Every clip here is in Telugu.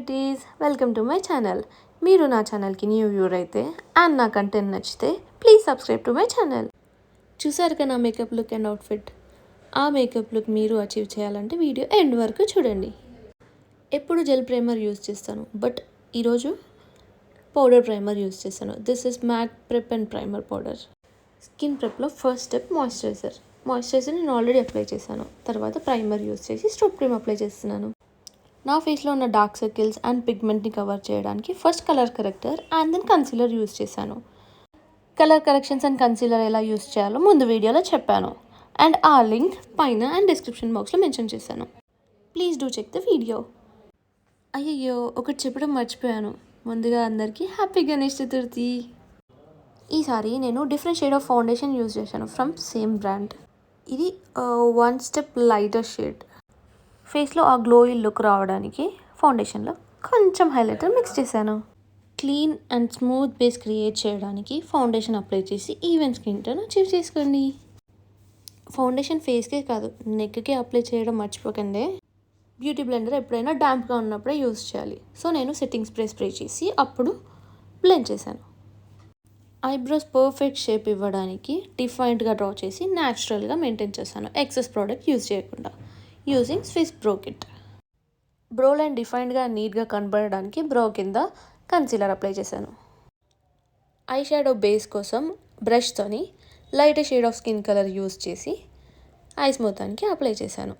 Beauties, welcome to my channel. మీరు నా ఛానల్కి న్యూ వ్యూర్ అయితే అండ్ నా కంటెంట్ నచ్చితే please subscribe to my channel. చూసారు కదా నా మేకప్ లుక్ అండ్ అవుట్ఫిట్. ఆ మేకప్ లుక్ మీరు అచీవ్ చేయాలంటే వీడియో ఎండ్ వరకు చూడండి. ఎప్పుడు జెల్ ప్రైమర్ యూజ్ చేస్తాను, బట్ ఈరోజు పౌడర్ ప్రైమర్ యూజ్ చేస్తాను. This is MAC prep and primer powder. Skin ప్రెప్లో ఫస్ట్ స్టెప్ మాయిశ్చరైజర్ నేను ఆల్రెడీ అప్లై చేశాను. తర్వాత ప్రైమర్ యూజ్ చేసి స్ట్రోక్ క్రీమ్ అప్లై చేస్తున్నాను. నా ఫేస్లో ఉన్న డార్క్ సర్కిల్స్ అండ్ పిగ్మెంట్ని కవర్ చేయడానికి first colour corrector and then concealer use చేశాను. కలర్ కరెక్షన్స్ అండ్ కన్సీలర్ ఎలా యూజ్ చేయాలో ముందు వీడియోలో చెప్పాను అండ్ ఆ లింక్ పైన అండ్ డిస్క్రిప్షన్ బాక్స్లో మెన్షన్ చేశాను. Please do check the video. అయ్యయ్యో, ఒకటి చెప్పడం మర్చిపోయాను. ముందుగా అందరికీ హ్యాపీ గణేష్ చతుర్థి. ఈసారి నేను different shade of foundation use చేశాను ఫ్రమ్ సేమ్ బ్రాండ్. ఇది 1 స్టెప్ లైటర్ షేడ్. ఫేస్లో ఆ గ్లోయి లుక్ రావడానికి ఫౌండేషన్లో కొంచెం హైలైటర్ మిక్స్ చేశాను. Clean and smooth base create చేయడానికి ఫౌండేషన్ అప్లై చేసి ఈవెన్ స్కిన్ టోన్ అచీవ్ చేసుకోండి. ఫౌండేషన్ ఫేస్కే కాదు, నెక్కి అప్లై చేయడం మర్చిపోకండి. బ్యూటీ బ్లెండర్ ఎప్పుడైనా డాంప్గా ఉన్నప్పుడే యూజ్ చేయాలి. సో నేను సెట్టింగ్ స్ప్రే చేసి అప్పుడు బ్లెండ్ చేశాను. ఐబ్రోస్ పర్ఫెక్ట్ షేప్ ఇవ్వడానికి డిఫైన్డ్గా డ్రా చేసి న్యాచురల్గా మెయింటైన్ చేశాను, ఎక్సెస్ ప్రోడక్ట్ యూజ్ చేయకుండా. Using Swiss brow kit. Brow line డిఫైన్డ్గా నీట్గా కనబడడానికి బ్రో కింద కన్సీలర్ అప్లై చేశాను. ఐ షాడో బేస్ కోసం బ్రష్తోని light shade of skin colour use చేసి ఐస్ మొత్తానికి అప్లై చేశాను.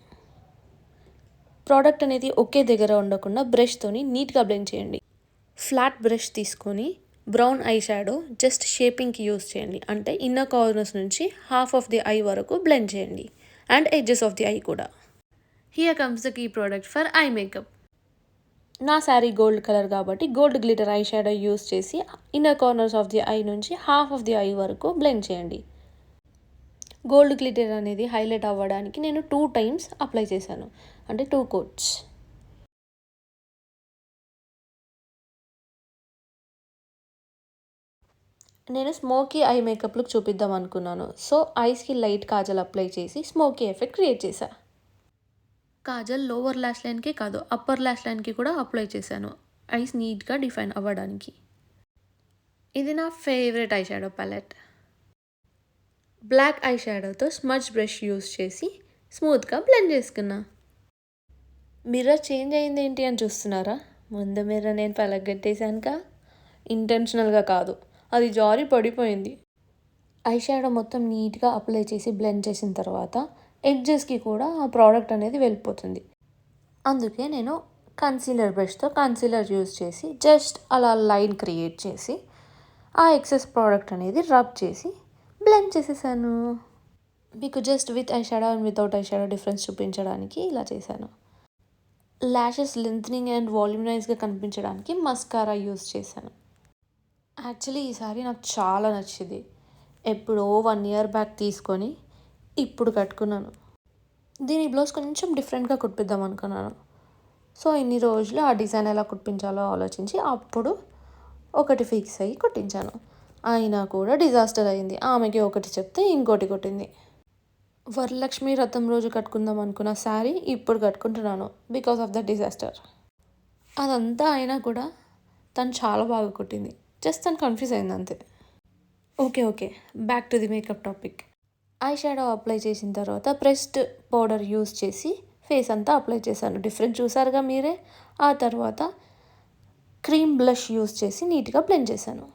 ప్రోడక్ట్ అనేది ఒకే దగ్గర ఉండకుండా బ్రష్తోని నీట్గా బ్లెండ్ చేయండి. ఫ్లాట్ బ్రష్ తీసుకొని బ్రౌన్ ఐ షాడో జస్ట్ షేపింగ్కి యూజ్ చేయండి. అంటే ఇన్నర్ కార్నర్స్ నుంచి హాఫ్ ఆఫ్ ది ఐ వరకు బ్లెండ్ చేయండి and edges of the eye కూడా. Here comes the key product for eye makeup. నా శారీ గోల్డ్ కలర్ కాబట్టి gold glitter eye shadow use చేసి inner corners of the eye నుంచి హాఫ్ ఆఫ్ ది ఐ వరకు బ్లెండ్ చేయండి. గోల్డ్ గ్లిటర్ అనేది హైలైట్ అవ్వడానికి నేను 2 times అప్లై చేశాను, అంటే 2 coats. నేను స్మోకీ ఐ మేకప్ లుక్ చూపిద్దాం అనుకున్నాను. సో ఐస్కి లైట్ కాజల్ అప్లై చేసి స్మోకీ ఎఫెక్ట్ క్రియేట్ చేశా. కాజల్ లోవర్ ల్యాష్ లైన్కే కాదు, అప్పర్ ల్యాష్ లైన్కి కూడా అప్లై చేశాను, ఐస్ నీట్గా డిఫైన్ అవ్వడానికి. ఇది నా favourite eye shadow palette. Black eye షాడోతో స్మచ్ బ్రష్ యూస్ చేసి స్మూత్గా బ్లెండ్ చేసుకున్నా. మిర్రర్ చేంజ్ అయింది ఏంటి అని చూస్తున్నారా? ముందు మిర్రర్ నేను పలగొట్టేశానుగా, ఇంటెన్షనల్గా కాదు, అది జారి పడిపోయింది. ఐ షాడో మొత్తం నీట్గా అప్లై చేసి బ్లెండ్ చేసిన తర్వాత ఎడ్జెస్కి కూడా ఆ ప్రోడక్ట్ అనేది వెళ్ళిపోతుంది. అందుకే నేను కన్సీలర్ బ్రష్తో కన్సీలర్ యూజ్ చేసి జస్ట్ అలా లైన్ క్రియేట్ చేసి ఆ ఎక్సెస్ ప్రోడక్ట్ అనేది రబ్ చేసి బ్లెండ్ చేసేసాను. మీకు just with eye shadow and without eye shadow difference చూపించడానికి ఇలా చేశాను. ల్యాషెస్ లెంత్నింగ్ అండ్ వాల్యూమైజ్గా కనిపించడానికి మస్కారా యూజ్ చేశాను. యాక్చువల్లీ ఈసారి నాకు చాలా నచ్చింది. ఎప్పుడో 1 year బ్యాక్ తీసుకొని ఇప్పుడు కట్టుకున్నాను. దీని బ్లౌజ్ కొంచెం డిఫరెంట్గా కుట్టిద్దాం అనుకున్నాను. సో ఇన్ని రోజులు ఆ డిజైన్ ఎలా కుట్టించాలో ఆలోచించి అప్పుడు ఒకటి ఫిక్స్ అయ్యి కుట్టించాను. అయినా కూడా డిజాస్టర్ అయింది. ఆమెకి ఒకటి చెప్తే ఇంకోటి కొట్టింది. వరలక్ష్మి వ్రతం రోజు కట్టుకుందాం అనుకున్న శారీ ఇప్పుడు కట్టుకుంటున్నాను బికాస్ ఆఫ్ ద డిజాస్టర్. అదంతా అయినా కూడా తను చాలా బాగా కుట్టింది. జస్ట్ తను కన్ఫ్యూజ్ అయింది అంతే. Okay, back to the makeup topic. Eye shadow apply చేసిన తర్వాత ప్రెస్డ్ పౌడర్ యూజ్ చేసి ఫేస్ అంతా అప్లై చేశాను. డిఫరెంట్ చూసారుగా మీరే. ఆ తర్వాత క్రీమ్ బ్లష్ యూజ్ చేసి నీట్గా బ్లెండ్ చేశాను.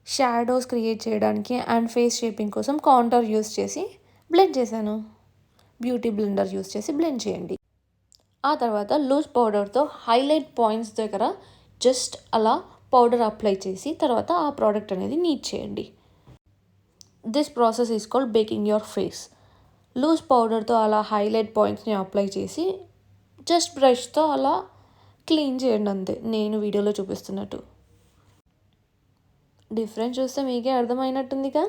షాడోస్ క్రియేట్ చేయడానికి అండ్ ఫేస్ షేపింగ్ కోసం కాంటూర్ యూజ్ చేసి బ్లెండ్ చేశాను. బ్యూటీ బ్లెండర్ యూజ్ చేసి బ్లెండ్ చేయండి. ఆ తర్వాత లూజ్ పౌడర్తో హైలైట్ పాయింట్స్ దగ్గర జస్ట్ అలా పౌడర్ అప్లై చేసి తర్వాత ఆ ప్రోడక్ట్ అనేది నీట్ చేయండి. This process is called baking your face. Loose పౌడర్తో అలా హైలైట్ పాయింట్స్ని అప్లై చేసి జస్ట్ బ్రష్తో అలా క్లీన్ చేయండి అంతే, నేను వీడియోలో చూపిస్తున్నట్టు. డిఫరెన్స్ చూస్తే మీకే అర్థమైనట్టుందిగా.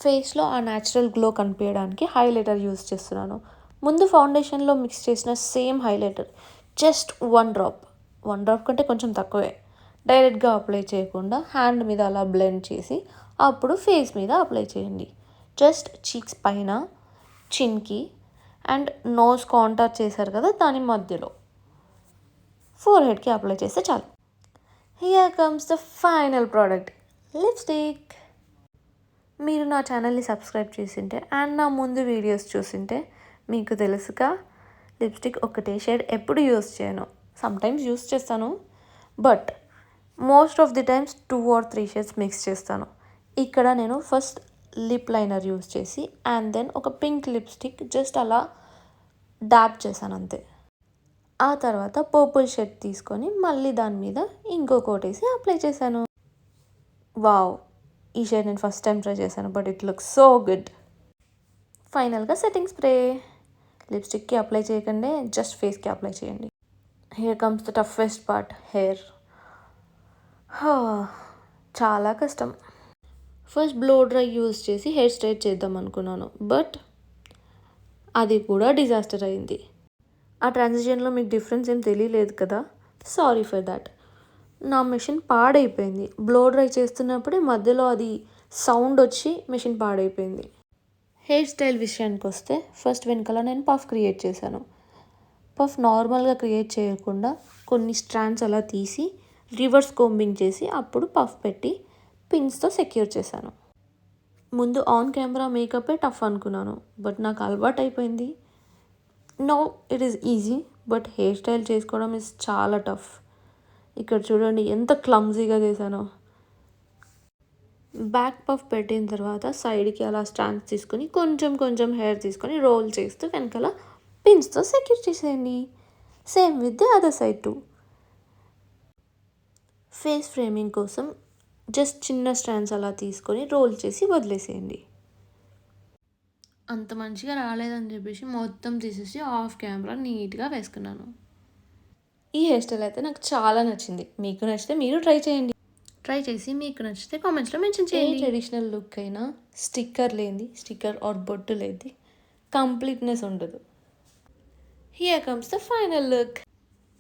ఫేస్లో ఆ న్యాచురల్ గ్లో కనిపించడానికి హైలైటర్ యూజ్ చేస్తున్నాను. ముందు ఫౌండేషన్లో మిక్స్ చేసిన సేమ్ హైలైటర్ జస్ట్ 1 drop కంటే కొంచెం తక్కువే డైరెక్ట్గా అప్లై చేయకుండా హ్యాండ్ మీద అలా బ్లెండ్ చేసి అప్పుడు ఫేస్ మీద అప్లై చేయండి. జస్ట్ చీక్స్ పైన, చిన్కి అండ్ నోస్ కాంటార్ చేశారు కదా దాని మధ్యలో ఫోర్ హెడ్కి అప్లై చేస్తే చాలు. Here comes the final product, lipstick. మీరు నా ఛానల్ని సబ్స్క్రైబ్ చేసింటే అండ్ నా ముందు వీడియోస్ చూసింటే మీకు తెలుసుగా, లిప్స్టిక్ ఒకటే షేడ్ ఎప్పుడు యూస్ చేయను. సమ్టైమ్స్ యూస్ చేస్తాను, but most of the times 2 or 3 shades mix చేస్తాను. ఇక్కడ నేను ఫస్ట్ లిప్ లైనర్ యూస్ చేసి అండ్ దెన్ ఒక పింక్ లిప్స్టిక్ జస్ట్ అలా డాబ్ చేశాను అంతే. ఆ తర్వాత పర్పుల్ షేడ్ తీసుకొని మళ్ళీ దాని మీద ఇంకో కోట్ వేసి అప్లై చేశాను. వావ్, ఈ షేడ్ నేను ఫస్ట్ టైం ట్రై చేశాను, but it looks so good. ఫైనల్గా సెట్టింగ్ స్ప్రే. లిప్స్టిక్కి అప్లై చేయకండి, జస్ట్ ఫేస్కి అప్లై చేయండి. Here comes the toughest part, hair. చాలా కష్టం. ఫస్ట్ బ్లో డ్రై యూస్ చేసి హెయిర్ స్ట్రైట్ చేద్దాం అనుకున్నాను, బట్ అది కూడా డిజాస్టర్ అయింది. ఆ ట్రాన్సిషన్లో మీకు డిఫరెన్స్ ఏం తెలియలేదు కదా, సారీ ఫర్ దాట్. నా మెషిన్ పాడైపోయింది. బ్లో డ్రై చేస్తున్నప్పుడే మధ్యలో అది సౌండ్ వచ్చి మెషిన్ పాడైపోయింది. హెయిర్ స్టైల్ విషయానికి వస్తే ఫస్ట్ వెనకాల నేను పఫ్ క్రియేట్ చేశాను. పఫ్ నార్మల్గా క్రియేట్ చేయకుండా కొన్ని స్ట్రాండ్స్ అలా తీసి రివర్స్ కోంబింగ్ చేసి అప్పుడు పఫ్ పెట్టి పిన్స్తో సెక్యూర్ చేశాను. ముందు ఆన్ కెమెరా మేకప్పే టఫ్ అనుకున్నాను, బట్ నాకు అలవాటు అయిపోయింది. No, it is easy, but hair style చేసుకోవడం ఇస్ చాలా టఫ్. ఇక్కడ చూడండి ఎంత క్లమ్జీగా చేశానో. బ్యాక్ పఫ్ పెట్టిన తర్వాత సైడ్కి అలా స్ట్రాండ్స్ తీసుకొని కొంచెం కొంచెం హెయిర్ తీసుకొని రోల్ చేస్తూ వెనకాల పిన్స్తో సెక్యూర్ చేసేయండి. Same with the other side to. Face framing కోసం జస్ట్ చిన్న స్ట్రాండ్స్ అలా తీసుకొని రోల్ చేసి వదిలేసేయండి. అంత మంచిగా రాలేదని చెప్పేసి మొత్తం తీసేసి ఆఫ్ కెమెరా నీట్గా వేసుకున్నాను. ఈ హెయిర్ స్టైల్ అయితే నాకు చాలా నచ్చింది. మీకు నచ్చితే మీరు ట్రై చేయండి. ట్రై చేసి మీకు నచ్చితే కామెంట్స్లో మెన్షన్ చేయండి. ట్రెడిషనల్ లుక్ అయినా స్టిక్కర్ లేనిది, స్టిక్కర్ ఆర్ బొట్టు లేనిది కంప్లీట్నెస్ ఉండదు. Here comes the final look.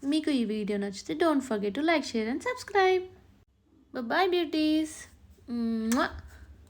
మీకు ఈ వీడియో నచ్చితే don't forget to like, share and subscribe. Bye bye beauties. Mwah.